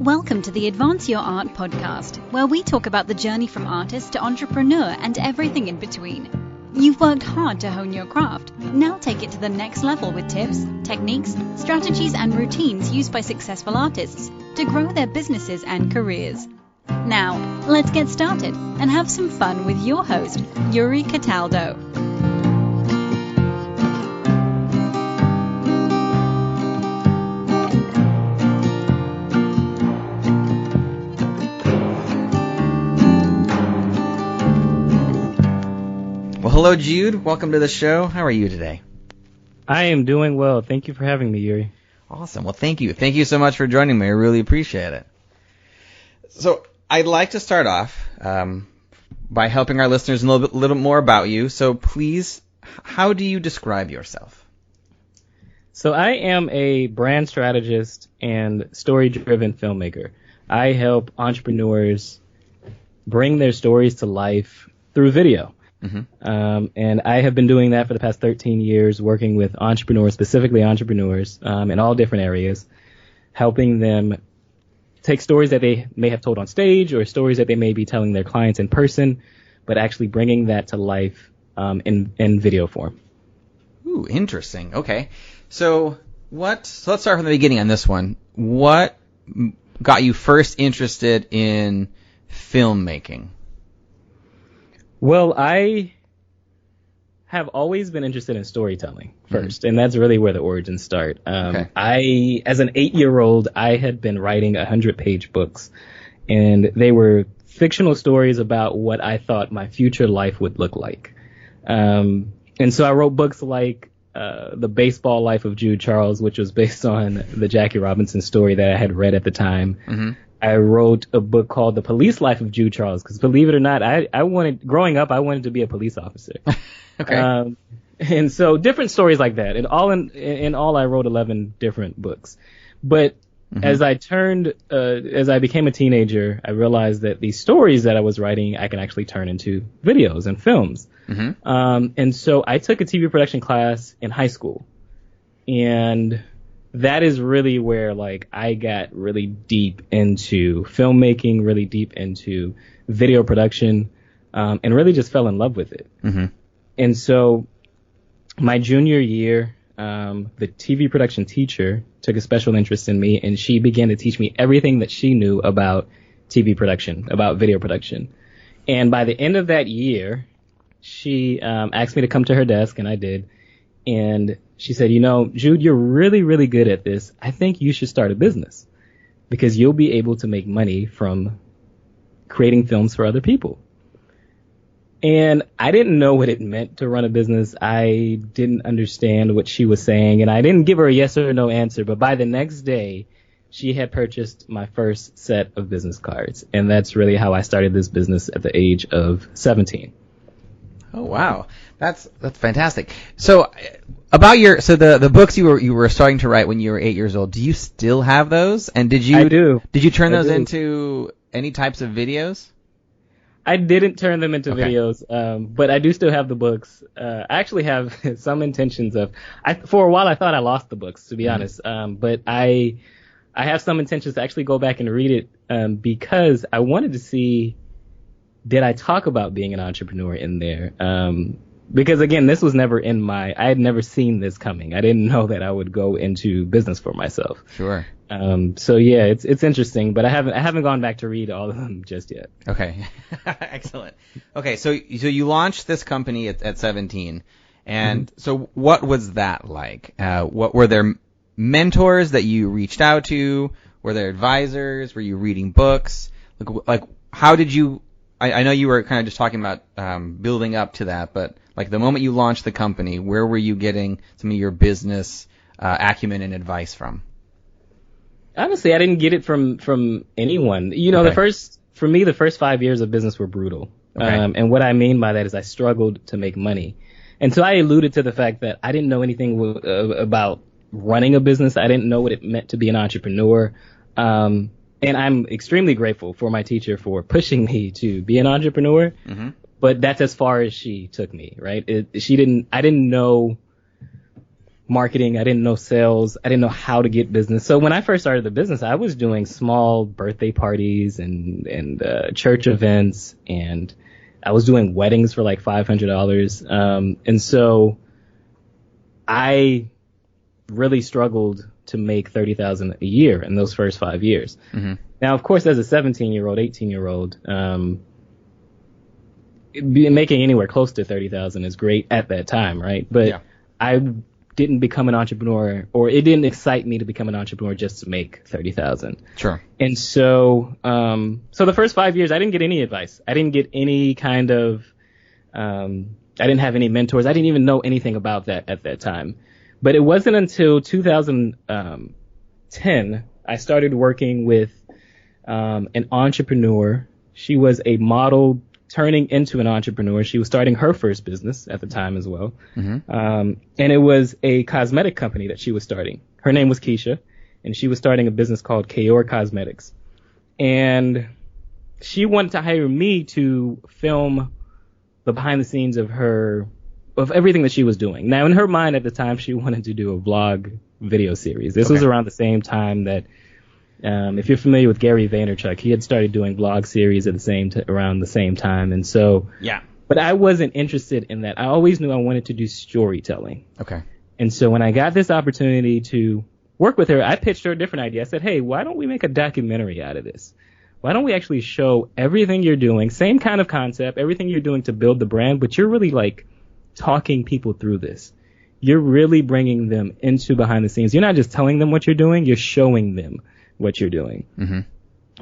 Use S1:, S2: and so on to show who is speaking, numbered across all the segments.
S1: Welcome to the Advance Your Art podcast, where we talk about the journey from artist to entrepreneur and everything in between. You've worked hard to hone your craft. Now take it to the next level with tips, techniques, strategies, and routines used by successful artists to grow their businesses and careers. Now, let's get started and have some fun with your host, Yuri Cataldo.
S2: Hello, Jude. Welcome to the show. How are you today?
S3: I am doing well. Thank you for having me, Yuri.
S2: Awesome. Well, thank you. Thank you so much for joining me. I really appreciate it. So I'd like to start off by helping our listeners know a little more about you. So please, how do you describe yourself?
S3: So I am a brand strategist and story-driven filmmaker. I help entrepreneurs bring their stories to life through video. Mm-hmm. And I have been doing that for the past 13 years, working with entrepreneurs, specifically entrepreneurs, in all different areas, helping them take stories that they may have told on stage or stories that they may be telling their clients in person, but actually bringing that to life in video form.
S2: Ooh, interesting. Okay. So let's start from the beginning on this one. What got you first interested in filmmaking?
S3: Well, I have always been interested in storytelling first, and that's really where the origins start. Okay. As an 8-year-old, I had been writing 100-page books, and they were fictional stories about what I thought my future life would look like. And so I wrote books like The Baseball Life of Jude Charles, which was based on the Jackie Robinson story that I had read at the time. Mm-hmm. I wrote a book called The Police Life of Jude Charles, because believe it or not, growing up, I wanted to be a police officer. Okay. And so different stories like that. And in all, I wrote 11 different books. But as I became a teenager, I realized that these stories that I was writing, I can actually turn into videos and films. Mm-hmm. And so I took a TV production class in high school. And that is really where I got really deep into filmmaking, really deep into video production, and really just fell in love with it. Mm-hmm. And so my junior year, the TV production teacher took a special interest in me, and she began to teach me everything that she knew about TV production, about video production. And by the end of that year, she asked me to come to her desk, and I did. And she said, Jude, you're really, really good at this. I think you should start a business because you'll be able to make money from creating films for other people. And I didn't know what it meant to run a business. I didn't understand what she was saying, and I didn't give her a yes or no answer. But by the next day, she had purchased my first set of business cards. And that's really how I started this business at the age of 17.
S2: Oh, wow. That's fantastic. So about the books you were starting to write when you were 8 years old, do you still have those? And did you turn those into any types of videos?
S3: I didn't turn them into videos, but I do still have the books. I actually have some intentions for a while I thought I lost the books, to be honest. But I have some intentions to actually go back and read it, because I wanted to see, did I talk about being an entrepreneur in there? Because again, this was never I had never seen this coming. I didn't know that I would go into business for myself.
S2: Sure.
S3: So yeah, it's interesting, but I haven't gone back to read all of them just yet.
S2: Okay. Excellent. Okay. So you launched this company at 17. And so what was that like? What were there mentors that you reached out to? Were there advisors? Were you reading books? Like how did you, I know you were kind of just talking about building up to that, but the moment you launched the company, where were you getting some of your business acumen and advice from?
S3: Honestly, I didn't get it from anyone. The first 5 years of business were brutal. Okay. And what I mean by that is I struggled to make money. And so I alluded to the fact that I didn't know anything about running a business. I didn't know what it meant to be an entrepreneur. And I'm extremely grateful for my teacher for pushing me to be an entrepreneur. Mm-hmm. But that's as far as she took me, right? I didn't know marketing. I didn't know sales. I didn't know how to get business. So when I first started the business, I was doing small birthday parties and church events, and I was doing weddings for like $500. And so I really struggled to make $30,000 a year in those first 5 years. Mm-hmm. Now, of course, as a 17-year-old, 18-year-old, making anywhere close to $30,000 is great at that time, right? But yeah. I didn't become an entrepreneur, or it didn't excite me to become an entrepreneur just to make $30,000.
S2: Sure.
S3: And so, so the first 5 years, I didn't get any advice. I didn't get any kind of, I didn't have any mentors. I didn't even know anything about that at that time. But it wasn't until 2010 I started working with an entrepreneur. She was a model turning into an entrepreneur. She was starting her first business at the time as well. Mm-hmm. And it was a cosmetic company that she was starting. Her name was Keisha, and she was starting a business called Kayor Cosmetics. And she wanted to hire me to film the behind the scenes of everything that she was doing. Now, in her mind at the time, she wanted to do a vlog video series. This was around the same time that, if you're familiar with Gary Vaynerchuk, he had started doing vlog series at around the same time. And so,
S2: yeah.
S3: But I wasn't interested in that. I always knew I wanted to do storytelling.
S2: Okay.
S3: And so when I got this opportunity to work with her, I pitched her a different idea. I said, hey, why don't we make a documentary out of this? Why don't we actually show everything you're doing, same kind of concept, everything you're doing to build the brand, but you're really like talking people through this. You're really bringing them into behind the scenes. You're not just telling them what you're doing, you're showing them what you're doing. Mm-hmm.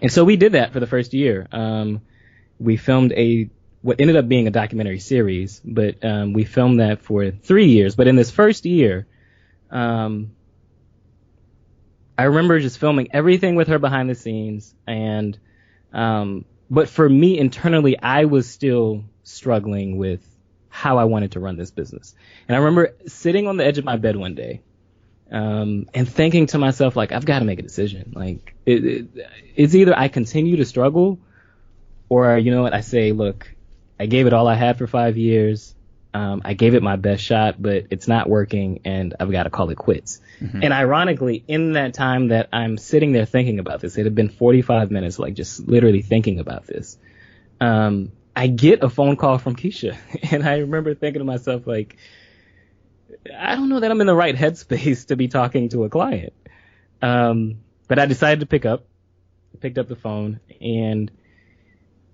S3: And so we did that for the first year. We filmed what ended up being a documentary series, but we filmed that for 3 years. But in this first year, I remember just filming everything with her behind the scenes. And but for me internally, I was still struggling with how I wanted to run this business. And I remember sitting on the edge of my bed one day, and thinking to myself, like, I've got to make a decision. Like, it's either I continue to struggle, or, you know what, I say, look, I gave it all I had for 5 years. I gave it my best shot, but it's not working, and I've got to call it quits. Mm-hmm. And ironically, in that time that I'm sitting there thinking about this, it had been 45 minutes, like just literally thinking about this. I get a phone call from Keisha, and I remember thinking to myself, like, I don't know that I'm in the right headspace to be talking to a client. But I decided to picked up the phone, and,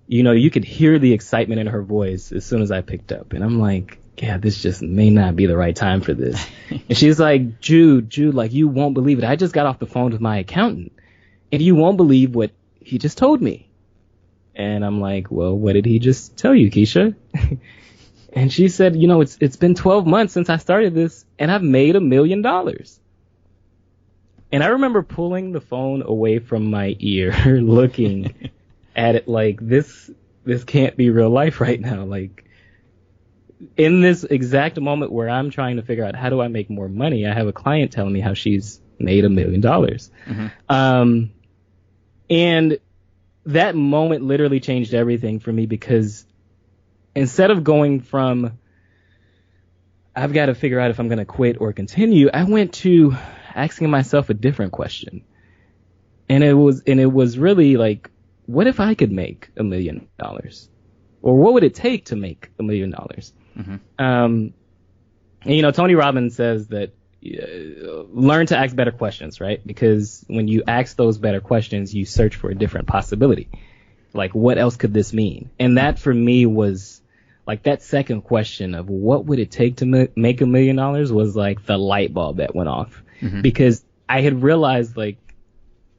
S3: you know, you could hear the excitement in her voice as soon as I picked up. And I'm like, yeah, this just may not be the right time for this. And she's like, Jude, like, you won't believe it. I just got off the phone with my accountant, and you won't believe what he just told me. And I'm like, well, what did he just tell you, Keisha? And she said, you know, it's been 12 months since I started this, and I've made $1 million. And I remember pulling the phone away from my ear, looking at it like, this can't be real life right now. Like, in this exact moment where I'm trying to figure out how do I make more money, I have a client telling me how she's made $1 million. Mm-hmm. And that moment literally changed everything for me, because instead of going from, I've got to figure out if I'm going to quit or continue, I went to asking myself a different question. And it was really like, what if I could make $1 million? Or what would it take to make $1 million? Mm-hmm. And, you know, Tony Robbins says that learn to ask better questions, right? Because when you ask those better questions, you search for a different possibility. Like, what else could this mean? And that for me was like that second question of what would it take to make $1 million was like the light bulb that went off. Mm-hmm. Because I had realized, like,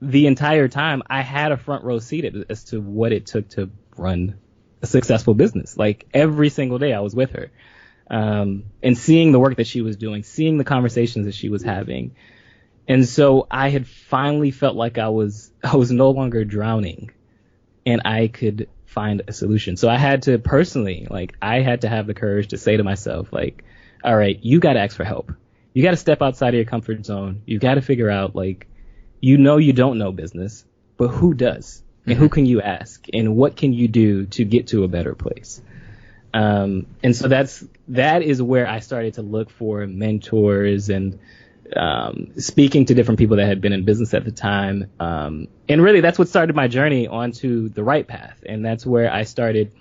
S3: the entire time I had a front row seat as to what it took to run a successful business. Like, every single day I was with her. And seeing the work that she was doing, seeing the conversations that she was having. And so I had finally felt like I was no longer drowning, and I could find a solution. So I had to personally, like, I had to have the courage to say to myself, like, all right, you got to ask for help. You got to step outside of your comfort zone. You got to figure out, like, you know, you don't know business, but who does? And who can you ask? And what can you do to get to a better place? And so that is where I started to look for mentors and speaking to different people that had been in business at the time. And really that's what started my journey onto the right path. And that's where I started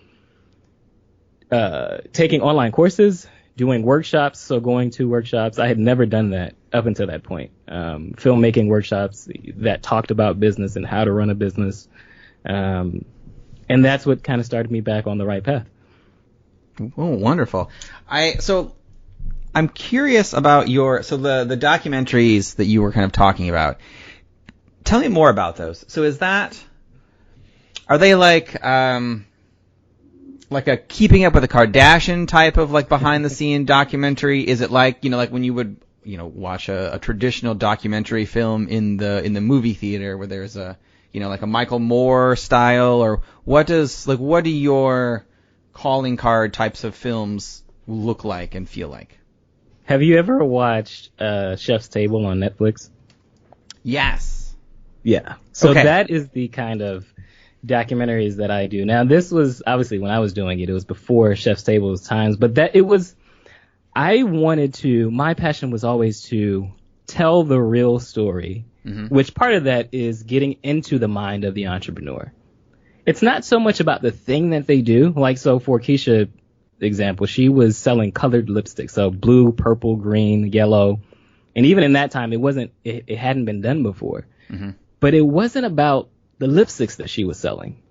S3: taking online courses, doing workshops. So going to workshops, I had never done that up until that point. Filmmaking workshops that talked about business and how to run a business. And that's what kind of started me back on the right path.
S2: Oh, wonderful. So I'm curious about the documentaries that you were kind of talking about. Tell me more about those. So are they like a Keeping Up with the Kardashian type of like behind the scene documentary? Is it like, like when you would, watch a traditional documentary film in the movie theater where there's like a Michael Moore style, or what do your calling card types of films look like and feel like?
S3: Have you ever watched Chef's Table on Netflix?
S2: Yes.
S3: Yeah. So that is the kind of documentaries that I do. Now, this was obviously when I was doing it was before Chef's Table's times, but my passion was always to tell the real story, which part of that is getting into the mind of the entrepreneur. It's not so much about the thing that they do. Like, so for Keisha example, she was selling colored lipstick. So blue, purple, green, yellow. And even in that time, it hadn't been done before. But it wasn't about the lipsticks that she was selling.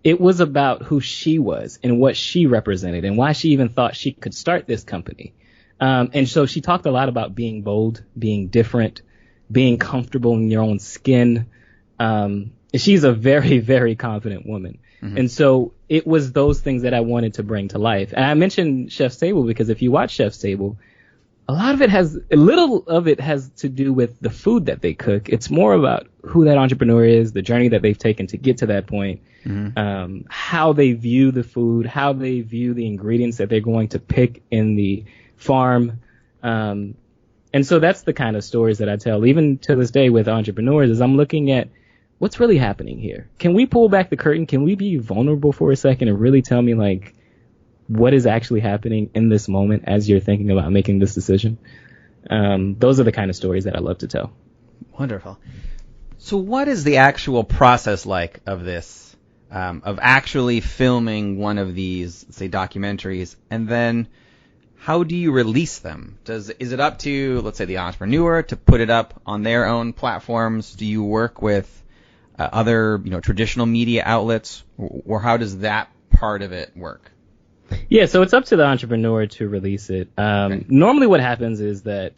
S3: It was about who she was and what she represented and why she even thought she could start this company. And so she talked a lot about being bold, being different, being comfortable in your own skin. She's a very, very confident woman. And so it was those things that I wanted to bring to life. And I mentioned Chef's Table because if you watch Chef's Table, a little of it has to do with the food that they cook. It's more about who that entrepreneur is, the journey that they've taken to get to that point, how they view the food, how they view the ingredients that they're going to pick in the farm. And so that's the kind of stories that I tell, even to this day with entrepreneurs, is I'm looking at what's really happening here. Can we pull back the curtain? Can we be vulnerable for a second and really tell me like what is actually happening in this moment as you're thinking about making this decision? Those are the kind of stories that I love to tell.
S2: Wonderful. So what is the actual process like of this, of actually filming one of these, say, documentaries, and then how do you release them? Is it up to, let's say, the entrepreneur to put it up on their own platforms? Do you work with other, traditional media outlets, or how does that part of it work?
S3: Yeah, so it's up to the entrepreneur to release it. Normally what happens is that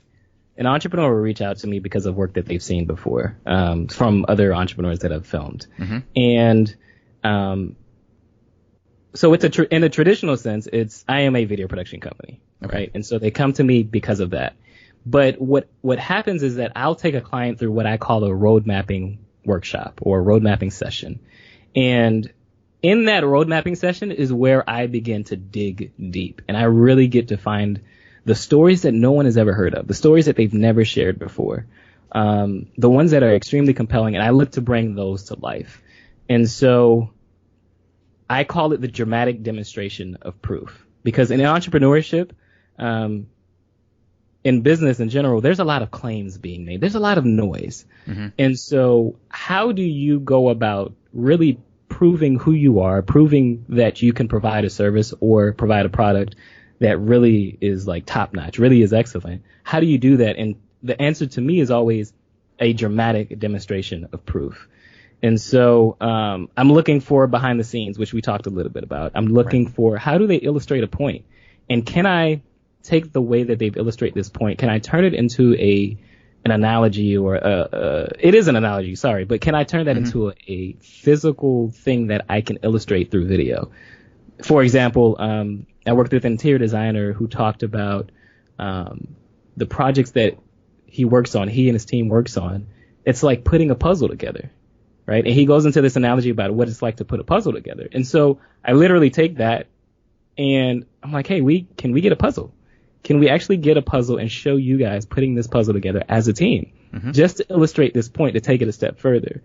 S3: an entrepreneur will reach out to me because of work that they've seen before from other entrepreneurs that have filmed. And so it's in a traditional sense, I am a video production company, right? And so they come to me because of that. But what happens is that I'll take a client through what I call a road mapping workshop or a road mapping session. And in that road mapping session is where I begin to dig deep, and I really get to find the stories that no one has ever heard of, the stories that they've never shared before, the ones that are extremely compelling, and I look to bring those to life. And so I call it the dramatic demonstration of proof, because in entrepreneurship, in business in general, there's a lot of claims being made. There's a lot of noise. And so how do you go about really proving who you are, proving that you can provide a service or provide a product that really is like top notch, really is excellent? How do you do that? And the answer to me is always a dramatic demonstration of proof. And so I'm looking for behind the scenes, which we talked a little bit about. I'm looking for how do they illustrate a point? And can I take the way that they've illustrated this point? Can I turn it into an analogy, or it is an analogy, sorry, but can I turn that into a physical thing that I can illustrate through video? For example, I worked with an interior designer who talked about the projects that he and his team works on. It's like putting a puzzle together, right? And he goes into this analogy about what it's like to put a puzzle together. And so I literally take that and I'm like, hey, can we get a puzzle? Can we actually get a puzzle and show you guys putting this puzzle together as a team, just to illustrate this point, to take it a step further?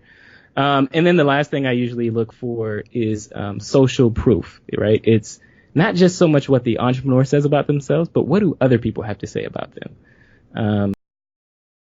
S3: And then the last thing I usually look for is social proof, right? It's not just so much what the entrepreneur says about themselves, but what do other people have to say about them?